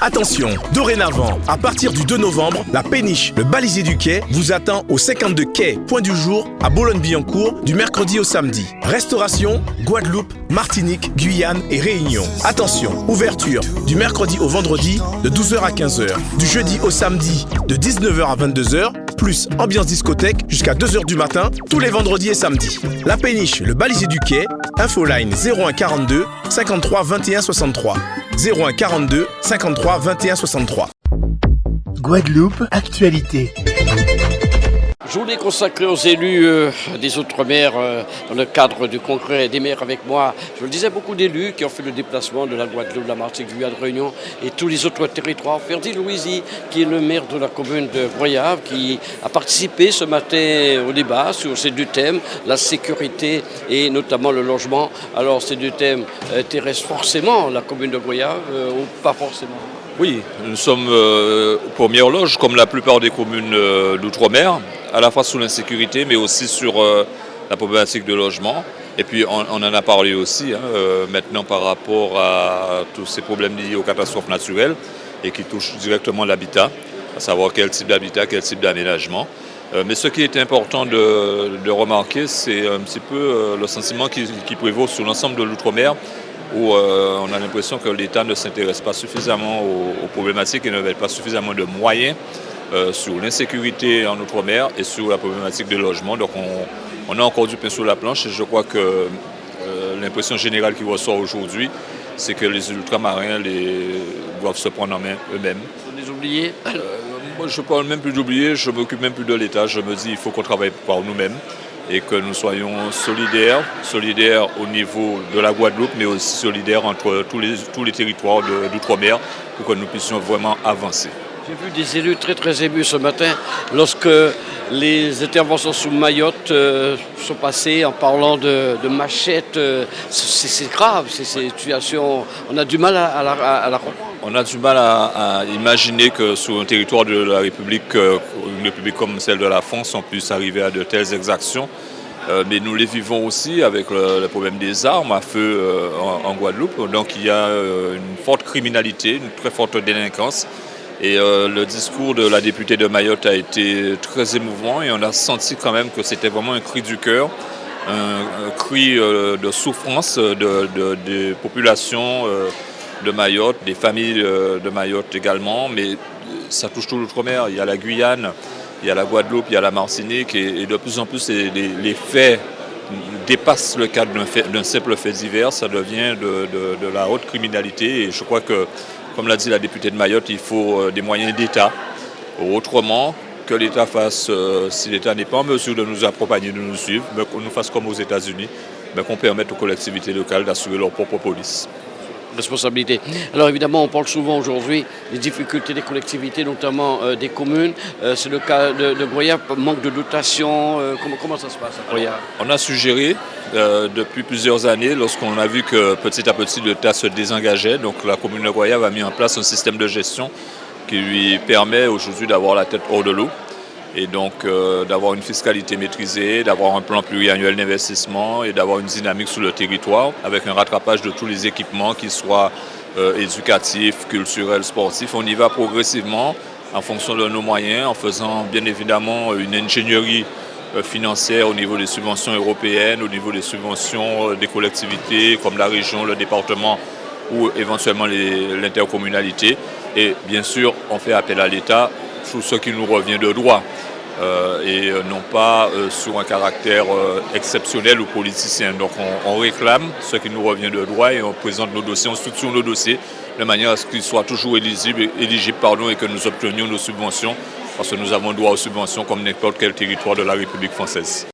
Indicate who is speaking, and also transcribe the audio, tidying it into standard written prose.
Speaker 1: Attention, dorénavant, à partir du 2 novembre, la péniche, le balisier du quai, vous attend au 52 quai, point du jour, à Boulogne-Billancourt, du mercredi au samedi. Restauration, Guadeloupe, Martinique, Guyane et Réunion. Attention, ouverture du mercredi au vendredi de 12h à 15h, du jeudi au samedi de 19h à 22h, plus ambiance discothèque jusqu'à 2h du matin, tous les vendredis et samedis. La péniche, le balisier du quai, infoline 01 42 53 21 63. 01 42 53 21 63.
Speaker 2: Guadeloupe, actualité.
Speaker 3: Journée consacrée aux élus des Outre-mer dans le cadre du congrès des maires avec moi. Je le disais, beaucoup d'élus qui ont fait le déplacement de la Guadeloupe, la Martinique, Guyane, Réunion et tous les autres territoires. Ferdi Louisi, qui est le maire de la commune de Broyave, qui a participé ce matin au débat sur ces deux thèmes, la sécurité et notamment le logement. Alors ces deux thèmes intéressent forcément la commune de Broyave ou pas forcément?
Speaker 4: Oui, nous sommes première loge, comme la plupart des communes d'outre-mer, à la fois sur l'insécurité, mais aussi sur la problématique de logement. Et puis on en a parlé aussi maintenant par rapport à tous ces problèmes liés aux catastrophes naturelles et qui touchent directement l'habitat, à savoir quel type d'habitat, quel type d'aménagement. Mais ce qui est important de remarquer, c'est un petit peu le sentiment qui prévaut sur l'ensemble de l'outre-mer, où on a l'impression que l'État ne s'intéresse pas suffisamment aux problématiques et ne met pas suffisamment de moyens sur l'insécurité en Outre-mer et sur la problématique de logement. Donc on a encore du pain sur la planche et je crois que l'impression générale qui ressort aujourd'hui, c'est que les ultramarins doivent se prendre en main eux-mêmes.
Speaker 3: Les oubliés
Speaker 4: Moi je ne parle même plus d'oublier, je ne m'occupe même plus de l'État. Je me dis qu'il faut qu'on travaille par nous-mêmes et que nous soyons solidaires au niveau de la Guadeloupe, mais aussi solidaires entre tous les territoires d'outre-mer pour que nous puissions vraiment avancer.
Speaker 3: J'ai vu des élus très émus ce matin lorsque les interventions sous Mayotte sont passées en parlant de machettes. C'est grave, ces situations. On a du mal à la comprendre.
Speaker 4: On a du mal à imaginer que sur un territoire de la République, une République comme celle de la France, on puisse arriver à de telles exactions. Mais nous les vivons aussi avec le problème des armes à feu en Guadeloupe. Donc il y a une forte criminalité, une très forte délinquance. Et le discours de la députée de Mayotte a été très émouvant et on a senti quand même que c'était vraiment un cri du cœur, un cri de souffrance des populations de Mayotte, des familles de Mayotte également, mais ça touche tout l'outre-mer. Il y a la Guyane, il y a la Guadeloupe, il y a la Martinique et de plus en plus les faits dépassent le cadre d'un simple fait divers, ça devient de la haute criminalité et je crois que, comme l'a dit la députée de Mayotte, il faut des moyens d'État. Autrement, que l'État fasse, si l'État n'est pas en mesure de nous accompagner, de nous suivre, mais qu'on nous fasse comme aux États-Unis, mais qu'on permette aux collectivités locales d'assurer leur propre police.
Speaker 3: Responsabilité. Alors évidemment, on parle souvent aujourd'hui des difficultés des collectivités, notamment des communes. C'est le cas de Broyave, manque de dotation. Comment ça se passe à Broyave?
Speaker 4: On a suggéré depuis plusieurs années, lorsqu'on a vu que petit à petit l'État se désengageait, donc la commune de Broyave a mis en place un système de gestion qui lui permet aujourd'hui d'avoir la tête hors de l'eau et donc d'avoir une fiscalité maîtrisée, d'avoir un plan pluriannuel d'investissement et d'avoir une dynamique sur le territoire avec un rattrapage de tous les équipements, qu'ils soient éducatifs, culturels, sportifs. On y va progressivement en fonction de nos moyens, en faisant bien évidemment une ingénierie financière au niveau des subventions européennes, au niveau des subventions des collectivités comme la région, le département ou éventuellement l'intercommunalité. Et bien sûr, on fait appel à l'État sur ce qui nous revient de droit et non pas sur un caractère exceptionnel ou politicien. Donc on réclame ce qui nous revient de droit et on présente nos dossiers, on structure nos dossiers de manière à ce qu'ils soient toujours éligibles et que nous obtenions nos subventions parce que nous avons droit aux subventions comme n'importe quel territoire de la République française.